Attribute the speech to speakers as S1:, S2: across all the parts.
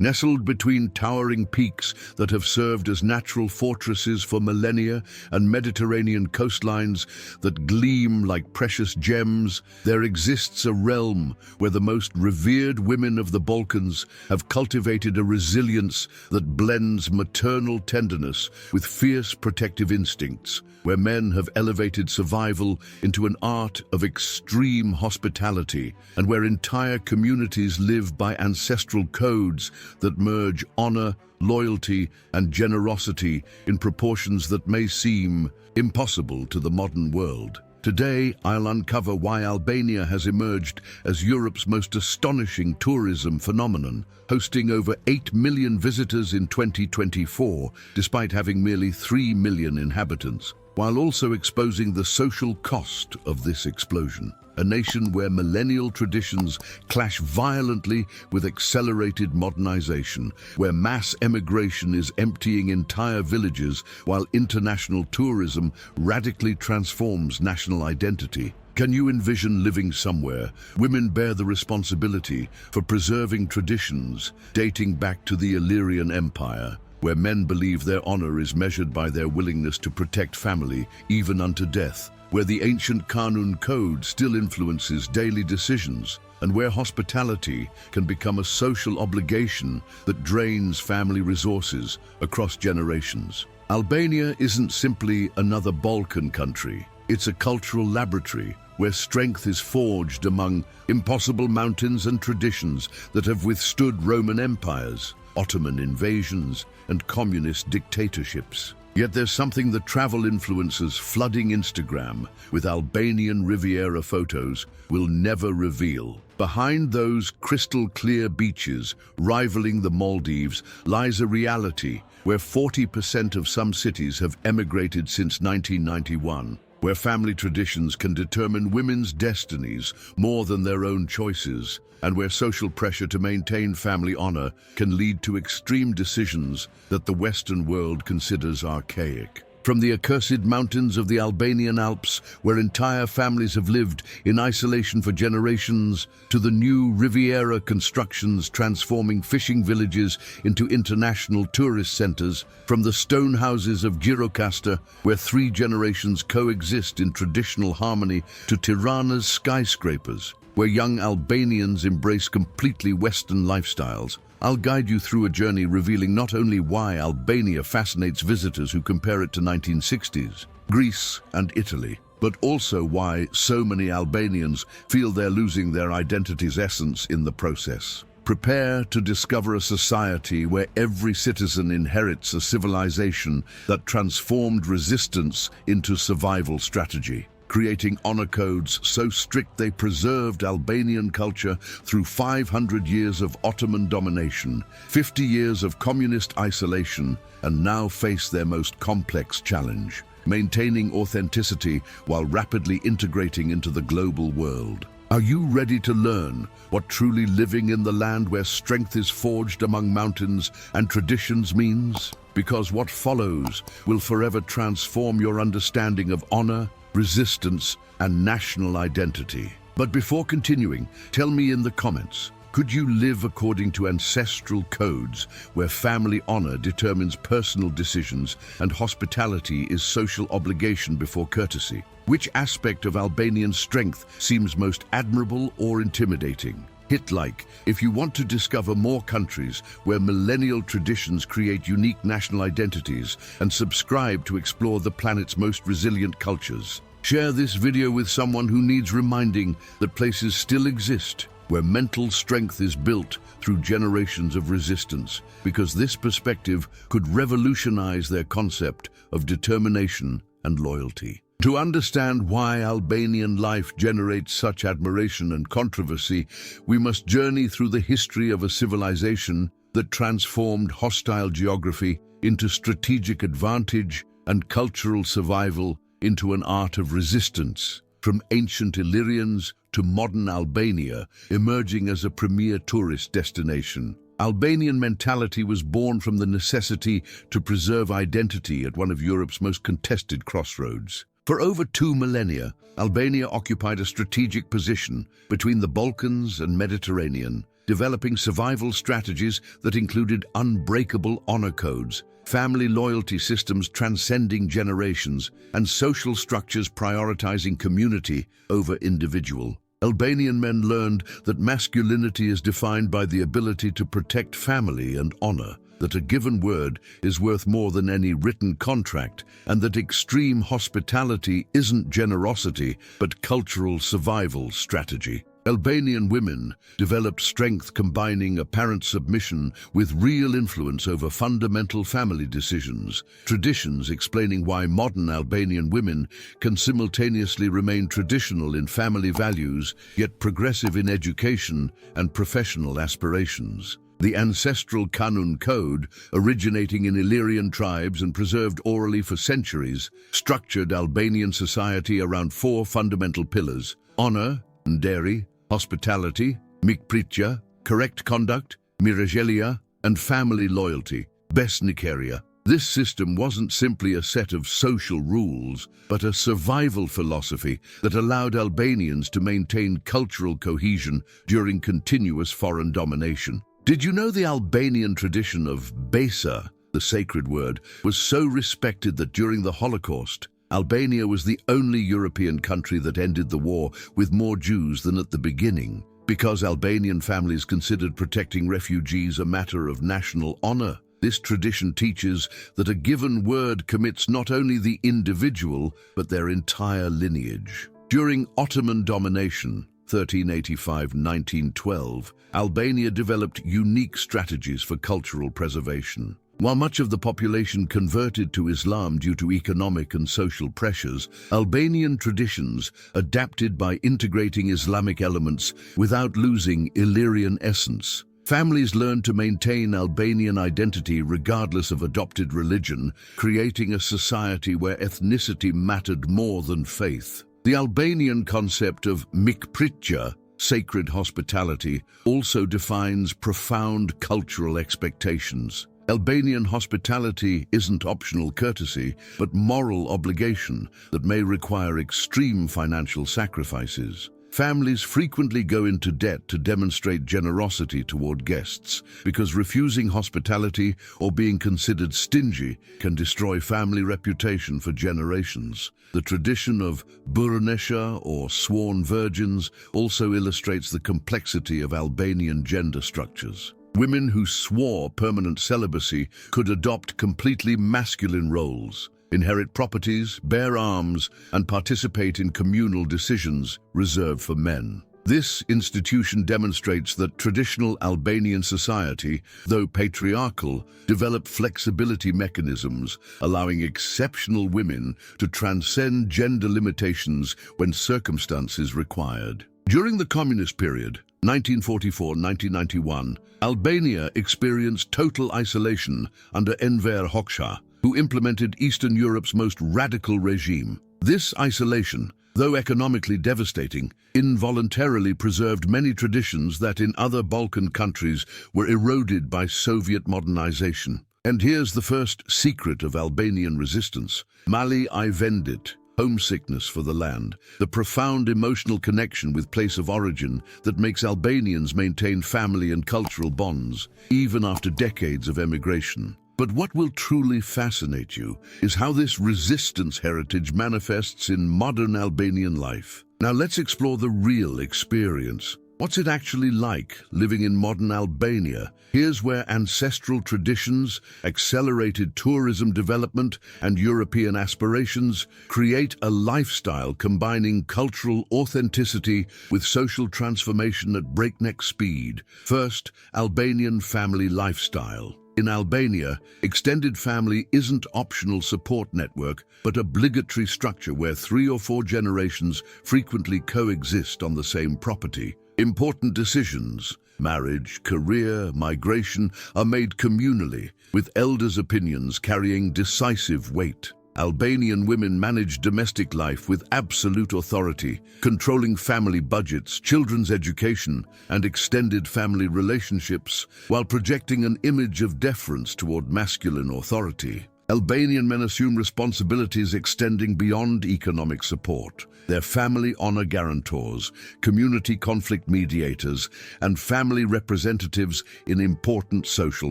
S1: Nestled between towering peaks that have served as natural fortresses for millennia and Mediterranean coastlines that gleam like precious gems, there exists a realm where the most revered women of the Balkans have cultivated a resilience that blends maternal tenderness with fierce protective instincts, where men have elevated survival into an art of extreme hospitality, and where entire communities live by ancestral codes that merge honor, loyalty, and generosity in proportions that may seem impossible to the modern world. Today, I'll uncover why Albania has emerged as Europe's most astonishing tourism phenomenon, hosting over 8 million visitors in 2024, despite having merely 3 million inhabitants, while also exposing the social cost of this explosion. A nation where millennial traditions clash violently with accelerated modernization, where mass emigration is emptying entire villages while international tourism radically transforms national identity. Can you envision living somewhere? Women bear the responsibility for preserving traditions dating back to the Illyrian Empire, where men believe their honor is measured by their willingness to protect family, even unto death, where the ancient Kanun code still influences daily decisions, and where hospitality can become a social obligation that drains family resources across generations. Albania isn't simply another Balkan country. It's a cultural laboratory where strength is forged among impossible mountains and traditions that have withstood Roman empires, Ottoman invasions, and communist dictatorships. Yet there's something that travel influencers flooding Instagram with Albanian Riviera photos will never reveal. Behind those crystal-clear beaches rivaling the Maldives lies a reality where 40% of some cities have emigrated since 1991, where family traditions can determine women's destinies more than their own choices, and where social pressure to maintain family honor can lead to extreme decisions that the Western world considers archaic. From the accursed mountains of the Albanian Alps, where entire families have lived in isolation for generations, to the new Riviera constructions transforming fishing villages into international tourist centers, from the stone houses of Gjirokastër, where 3 generations coexist in traditional harmony, to Tirana's skyscrapers, where young Albanians embrace completely Western lifestyles. I'll guide you through a journey revealing not only why Albania fascinates visitors who compare it to 1960s, Greece and Italy, but also why so many Albanians feel they're losing their identity's essence in the process. Prepare to discover a society where every citizen inherits a civilization that transformed resistance into survival strategy, creating honor codes so strict they preserved Albanian culture through 500 years of Ottoman domination, 50 years of communist isolation, and now face their most complex challenge, maintaining authenticity while rapidly integrating into the global world. Are you ready to learn what truly living in the land where strength is forged among mountains and traditions means? Because what follows will forever transform your understanding of honor, resistance, and national identity. But before continuing, tell me in the comments, could you live according to ancestral codes where family honor determines personal decisions and hospitality is social obligation before courtesy? Which aspect of Albanian strength seems most admirable or intimidating? Hit like if you want to discover more countries where millennial traditions create unique national identities, and subscribe to explore the planet's most resilient cultures. Share this video with someone who needs reminding that places still exist where mental strength is built through generations of resistance, because this perspective could revolutionize their concept of determination and loyalty. To understand why Albanian life generates such admiration and controversy, we must journey through the history of a civilization that transformed hostile geography into strategic advantage and cultural survival into an art of resistance, from ancient Illyrians to modern Albania, emerging as a premier tourist destination. Albanian mentality was born from the necessity to preserve identity at one of Europe's most contested crossroads. For over 2 millennia, Albania occupied a strategic position between the Balkans and Mediterranean, developing survival strategies that included unbreakable honor codes, family loyalty systems transcending generations, and social structures prioritizing community over individual. Albanian men learned that masculinity is defined by the ability to protect family and honor, that a given word is worth more than any written contract, and that extreme hospitality isn't generosity but cultural survival strategy. Albanian women developed strength combining apparent submission with real influence over fundamental family decisions, traditions explaining why modern Albanian women can simultaneously remain traditional in family values, yet progressive in education and professional aspirations. The ancestral Kanun code, originating in Illyrian tribes and preserved orally for centuries, structured Albanian society around four fundamental pillars: honor, nderi, hospitality, mikpritja, correct conduct, miragelia, and family loyalty, besnikeria. This system wasn't simply a set of social rules, but a survival philosophy that allowed Albanians to maintain cultural cohesion during continuous foreign domination. Did you know the Albanian tradition of besa, the sacred word, was so respected that during the Holocaust, Albania was the only European country that ended the war with more Jews than at the beginning, because Albanian families considered protecting refugees a matter of national honor. This tradition teaches that a given word commits not only the individual, but their entire lineage. During Ottoman domination, 1385–1912, Albania developed unique strategies for cultural preservation. While much of the population converted to Islam due to economic and social pressures, Albanian traditions adapted by integrating Islamic elements without losing Illyrian essence. Families learned to maintain Albanian identity regardless of adopted religion, creating a society where ethnicity mattered more than faith. The Albanian concept of mikpritja, sacred hospitality, also defines profound cultural expectations. Albanian hospitality isn't optional courtesy, but moral obligation that may require extreme financial sacrifices. Families frequently go into debt to demonstrate generosity toward guests, because refusing hospitality or being considered stingy can destroy family reputation for generations. The tradition of burnesha, or sworn virgins, also illustrates the complexity of Albanian gender structures. Women who swore permanent celibacy could adopt completely masculine roles, inherit properties, bear arms, and participate in communal decisions reserved for men. This institution demonstrates that traditional Albanian society, though patriarchal, developed flexibility mechanisms, allowing exceptional women to transcend gender limitations when circumstances required. During the communist period, 1944–1991, Albania experienced total isolation under Enver Hoxha, who implemented Eastern Europe's most radical regime. This isolation, though economically devastating, involuntarily preserved many traditions that in other Balkan countries were eroded by Soviet modernization. And here's the first secret of Albanian resistance: Mali I vendit, homesickness for the land, the profound emotional connection with place of origin that makes Albanians maintain family and cultural bonds, even after decades of emigration. But what will truly fascinate you is how this resistance heritage manifests in modern Albanian life. Now let's explore the real experience. What's it actually like living in modern Albania? Here's where ancestral traditions, accelerated tourism development, and European aspirations create a lifestyle combining cultural authenticity with social transformation at breakneck speed. First, Albanian family lifestyle. In Albania, extended family isn't optional support network, but obligatory structure where 3 or 4 generations frequently coexist on the same property. Important decisions, marriage, career, migration, are made communally, with elders' opinions carrying decisive weight. Albanian women manage domestic life with absolute authority, controlling family budgets, children's education, and extended family relationships, while projecting an image of deference toward masculine authority. Albanian men assume responsibilities extending beyond economic support. They're family honor guarantors, community conflict mediators, and family representatives in important social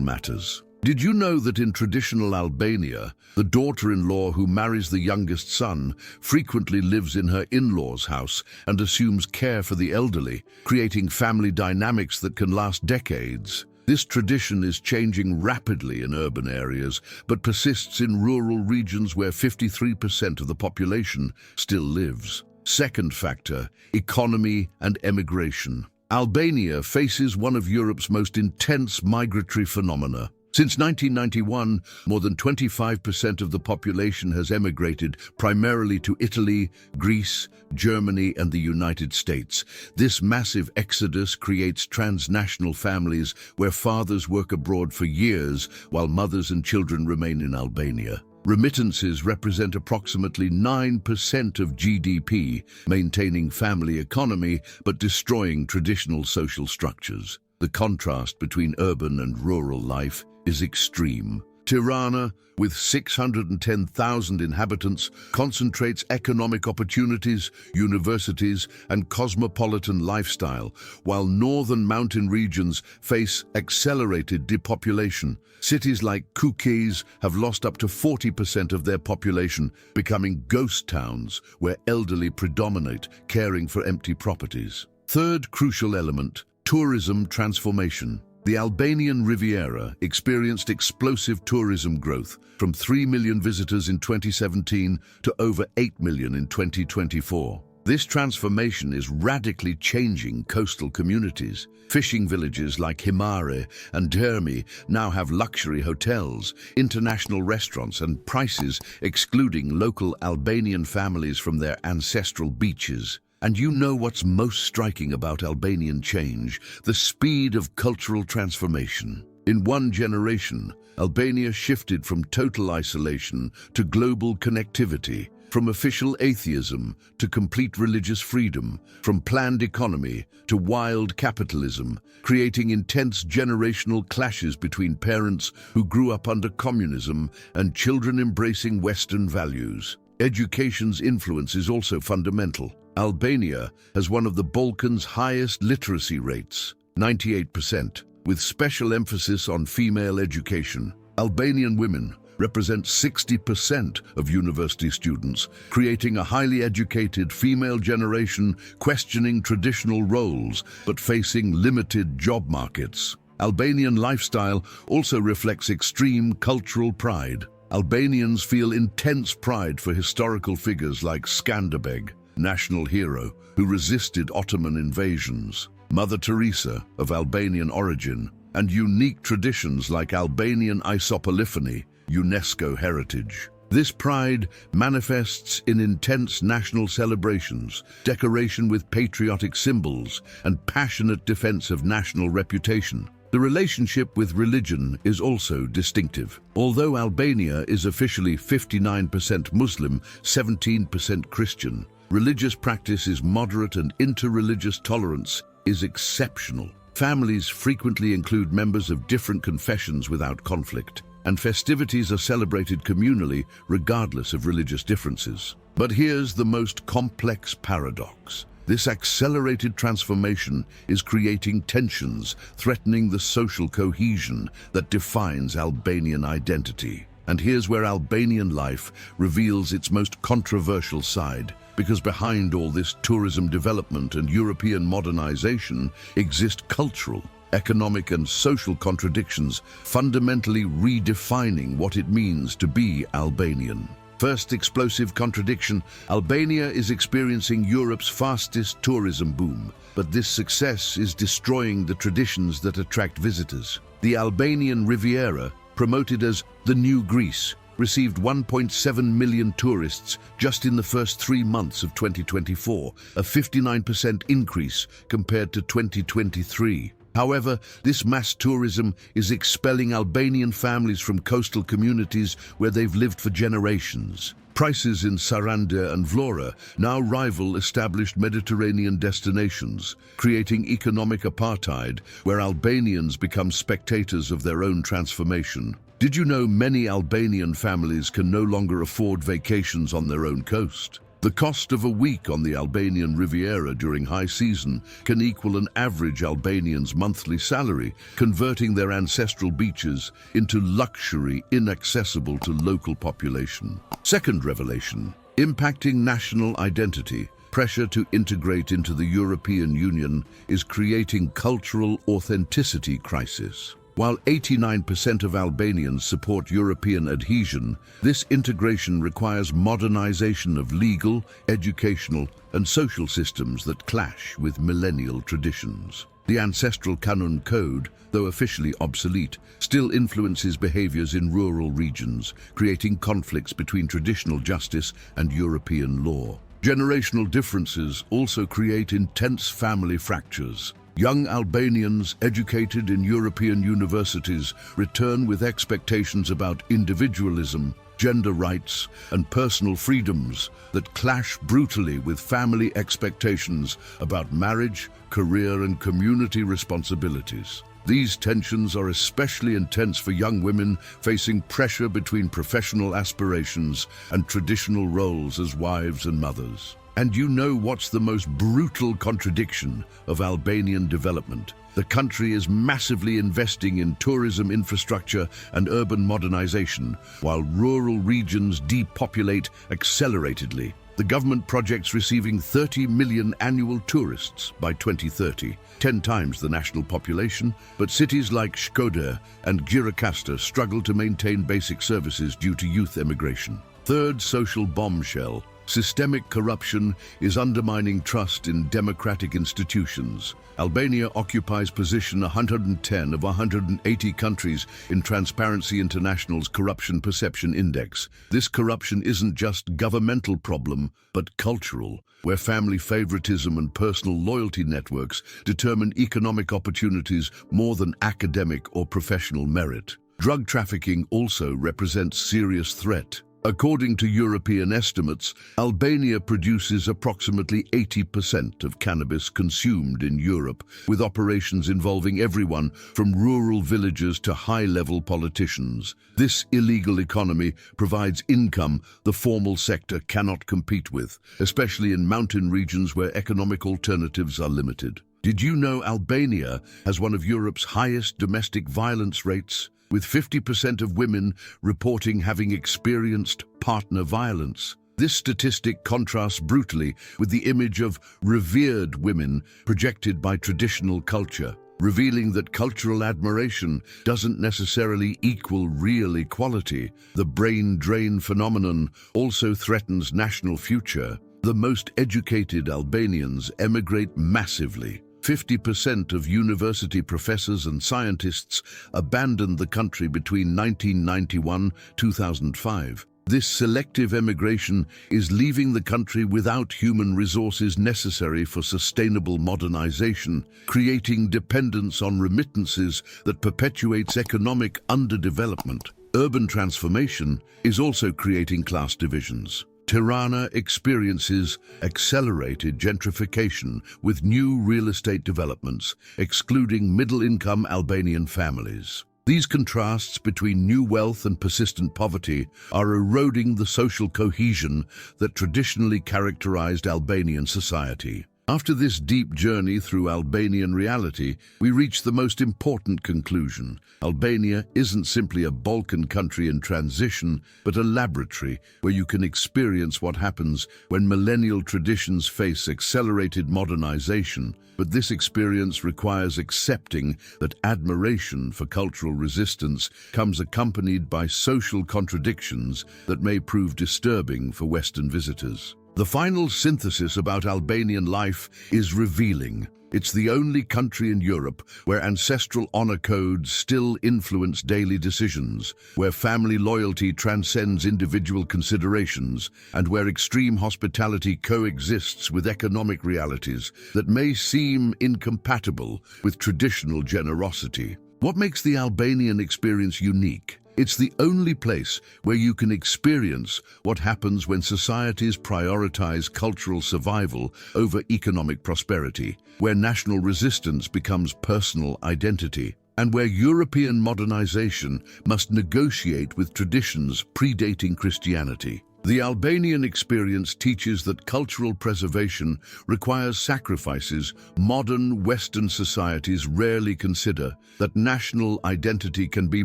S1: matters. Did you know that in traditional Albania, the daughter-in-law who marries the youngest son frequently lives in her in-laws' house and assumes care for the elderly, creating family dynamics that can last decades? This tradition is changing rapidly in urban areas, but persists in rural regions where 53% of the population still lives. Second factor, economy and emigration. Albania faces one of Europe's most intense migratory phenomena. Since 1991, more than 25% of the population has emigrated, primarily to Italy, Greece, Germany, and the United States. This massive exodus creates transnational families where fathers work abroad for years while mothers and children remain in Albania. Remittances represent approximately 9% of GDP, maintaining family economy but destroying traditional social structures. The contrast between urban and rural life is extreme. Tirana, with 610,000 inhabitants, concentrates economic opportunities, universities, and cosmopolitan lifestyle, while northern mountain regions face accelerated depopulation. Cities like Kukës have lost up to 40% of their population, becoming ghost towns where elderly predominate, caring for empty properties. Third crucial element, tourism transformation. The Albanian Riviera experienced explosive tourism growth, from 3 million visitors in 2017 to over 8 million in 2024. This transformation is radically changing coastal communities. Fishing villages like Himare and Dermi now have luxury hotels, international restaurants, and prices excluding local Albanian families from their ancestral beaches. And you know what's most striking about Albanian change? The speed of cultural transformation. In one generation, Albania shifted from total isolation to global connectivity, from official atheism to complete religious freedom, from planned economy to wild capitalism, creating intense generational clashes between parents who grew up under communism and children embracing Western values. Education's influence is also fundamental. Albania has one of the Balkans' highest literacy rates, 98%, with special emphasis on female education. Albanian women represent 60% of university students, creating a highly educated female generation questioning traditional roles but facing limited job markets. Albanian lifestyle also reflects extreme cultural pride. Albanians feel intense pride for historical figures like Skanderbeg, national hero who resisted Ottoman invasions, Mother Teresa of Albanian origin, and unique traditions like Albanian isopolyphony, UNESCO heritage. This pride manifests in intense national celebrations, decoration with patriotic symbols, and passionate defense of national reputation. The relationship with religion is also distinctive. Although Albania is officially 59% Muslim, 17% Christian, religious practice is moderate and interreligious tolerance is exceptional. Families frequently include members of different confessions without conflict, and festivities are celebrated communally regardless of religious differences. But here's the most complex paradox. This accelerated transformation is creating tensions, threatening the social cohesion that defines Albanian identity. And here's where Albanian life reveals its most controversial side, because behind all this tourism development and European modernization exist cultural, economic, and social contradictions, fundamentally redefining what it means to be Albanian. First explosive contradiction, Albania is experiencing Europe's fastest tourism boom, but this success is destroying the traditions that attract visitors. The Albanian Riviera, promoted as the New Greece, received 1.7 million tourists just in the first 3 months of 2024, a 59% increase compared to 2023. However, this mass tourism is expelling Albanian families from coastal communities where they've lived for generations. Prices in Saranda and Vlora now rival established Mediterranean destinations, creating economic apartheid where Albanians become spectators of their own transformation. Did you know many Albanian families can no longer afford vacations on their own coast? The cost of a week on the Albanian Riviera during high season can equal an average Albanian's monthly salary, converting their ancestral beaches into luxury inaccessible to local population. Second revelation, impacting national identity. Pressure to integrate into the European Union is creating cultural authenticity crisis. While 89% of Albanians support European adhesion, this integration requires modernization of legal, educational, and social systems that clash with millennial traditions. The ancestral Kanun Code, though officially obsolete, still influences behaviors in rural regions, creating conflicts between traditional justice and European law. Generational differences also create intense family fractures. Young Albanians educated in European universities return with expectations about individualism, gender rights, and personal freedoms that clash brutally with family expectations about marriage, career, and community responsibilities. These tensions are especially intense for young women facing pressure between professional aspirations and traditional roles as wives and mothers. And you know what's the most brutal contradiction of Albanian development? The country is massively investing in tourism infrastructure and urban modernization, while rural regions depopulate acceleratedly. The government projects receiving 30 million annual tourists by 2030, 10 times the national population, but cities like Shkodër and Gjirokastër struggle to maintain basic services due to youth emigration. Third social bombshell. Systemic corruption is undermining trust in democratic institutions. Albania occupies position 110 of 180 countries in Transparency International's Corruption Perception Index. This corruption isn't just governmental problem, but cultural, where family favoritism and personal loyalty networks determine economic opportunities more than academic or professional merit. Drug trafficking also represents serious threat. According to European estimates, Albania produces approximately 80% of cannabis consumed in Europe, with operations involving everyone from rural villagers to high-level politicians. This illegal economy provides income the formal sector cannot compete with, especially in mountain regions where economic alternatives are limited. Did you know Albania has one of Europe's highest domestic violence rates, with 50% of women reporting having experienced partner violence? This statistic contrasts brutally with the image of revered women projected by traditional culture, revealing that cultural admiration doesn't necessarily equal real equality. The brain drain phenomenon also threatens national future. The most educated Albanians emigrate massively. 50% of university professors and scientists abandoned the country between 1991 and 2005. This selective emigration is leaving the country without human resources necessary for sustainable modernization, creating dependence on remittances that perpetuates economic underdevelopment. Urban transformation is also creating class divisions. Tirana experiences accelerated gentrification with new real estate developments, excluding middle-income Albanian families. These contrasts between new wealth and persistent poverty are eroding the social cohesion that traditionally characterized Albanian society. After this deep journey through Albanian reality, we reach the most important conclusion. Albania isn't simply a Balkan country in transition, but a laboratory where you can experience what happens when millennial traditions face accelerated modernization. But this experience requires accepting that admiration for cultural resistance comes accompanied by social contradictions that may prove disturbing for Western visitors. The final synthesis about Albanian life is revealing. It's the only country in Europe where ancestral honor codes still influence daily decisions, where family loyalty transcends individual considerations, and where extreme hospitality coexists with economic realities that may seem incompatible with traditional generosity. What makes the Albanian experience unique? It's the only place where you can experience what happens when societies prioritize cultural survival over economic prosperity, where national resistance becomes personal identity, and where European modernization must negotiate with traditions predating Christianity. The Albanian experience teaches that cultural preservation requires sacrifices modern Western societies rarely consider, that national identity can be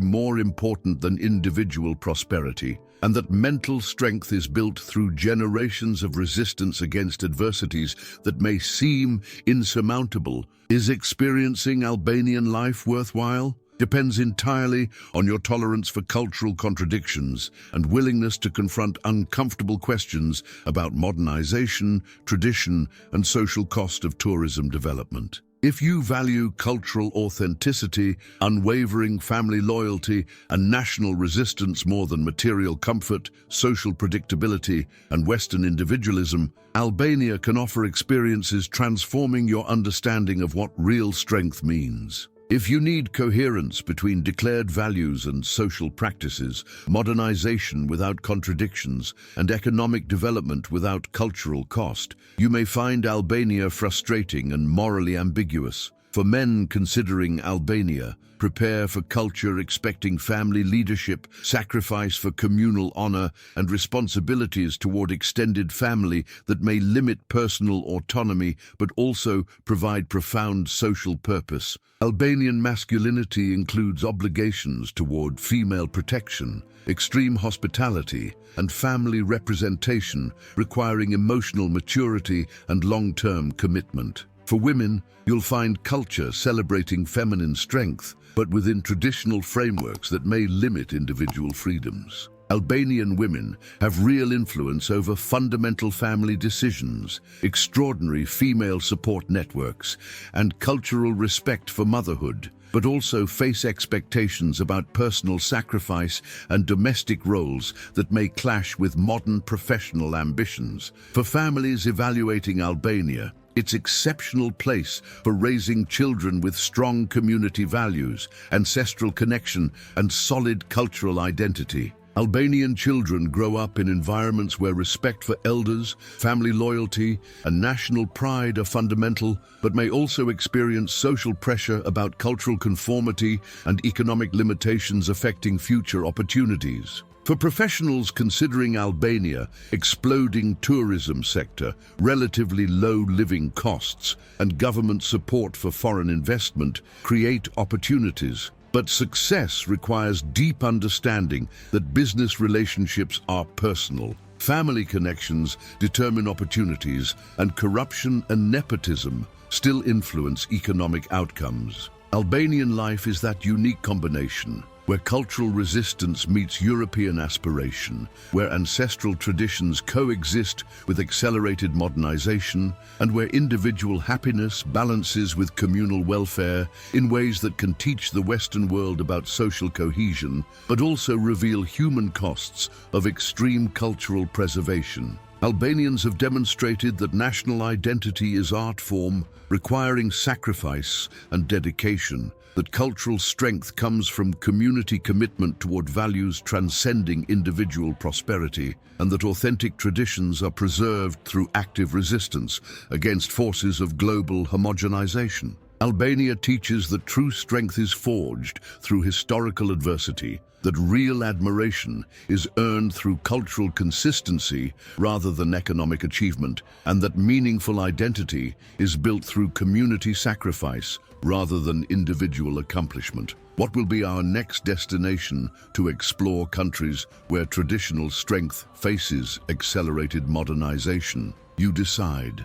S1: more important than individual prosperity, and that mental strength is built through generations of resistance against adversities that may seem insurmountable. Is experiencing Albanian life worthwhile? Depends entirely on your tolerance for cultural contradictions and willingness to confront uncomfortable questions about modernization, tradition, and social cost of tourism development. If you value cultural authenticity, unwavering family loyalty, and national resistance more than material comfort, social predictability, and Western individualism, Albania can offer experiences transforming your understanding of what real strength means. If you need coherence between declared values and social practices, modernization without contradictions, and economic development without cultural cost, you may find Albania frustrating and morally ambiguous. For men considering Albania, prepare for culture expecting family leadership, sacrifice for communal honor, and responsibilities toward extended family that may limit personal autonomy but also provide profound social purpose. Albanian masculinity includes obligations toward female protection, extreme hospitality, and family representation, requiring emotional maturity and long-term commitment. For women, you'll find culture celebrating feminine strength, but within traditional frameworks that may limit individual freedoms. Albanian women have real influence over fundamental family decisions, extraordinary female support networks, and cultural respect for motherhood, but also face expectations about personal sacrifice and domestic roles that may clash with modern professional ambitions. For families evaluating Albania, its exceptional place for raising children with strong community values, ancestral connection, and solid cultural identity. Albanian children grow up in environments where respect for elders, family loyalty, and national pride are fundamental, but may also experience social pressure about cultural conformity and economic limitations affecting future opportunities. For professionals considering Albania, exploding tourism sector, relatively low living costs, and government support for foreign investment create opportunities. But success requires deep understanding that business relationships are personal. Family connections determine opportunities, and corruption and nepotism still influence economic outcomes. Albanian life is that unique combination, where cultural resistance meets European aspiration, where ancestral traditions coexist with accelerated modernization, and where individual happiness balances with communal welfare in ways that can teach the Western world about social cohesion, but also reveal human costs of extreme cultural preservation. Albanians have demonstrated that national identity is art form, requiring sacrifice and dedication, that cultural strength comes from community commitment toward values transcending individual prosperity, and that authentic traditions are preserved through active resistance against forces of global homogenization. Albania teaches that true strength is forged through historical adversity, that real admiration is earned through cultural consistency rather than economic achievement, and that meaningful identity is built through community sacrifice rather than individual accomplishment. What will be our next destination to explore countries where traditional strength faces accelerated modernization? You decide.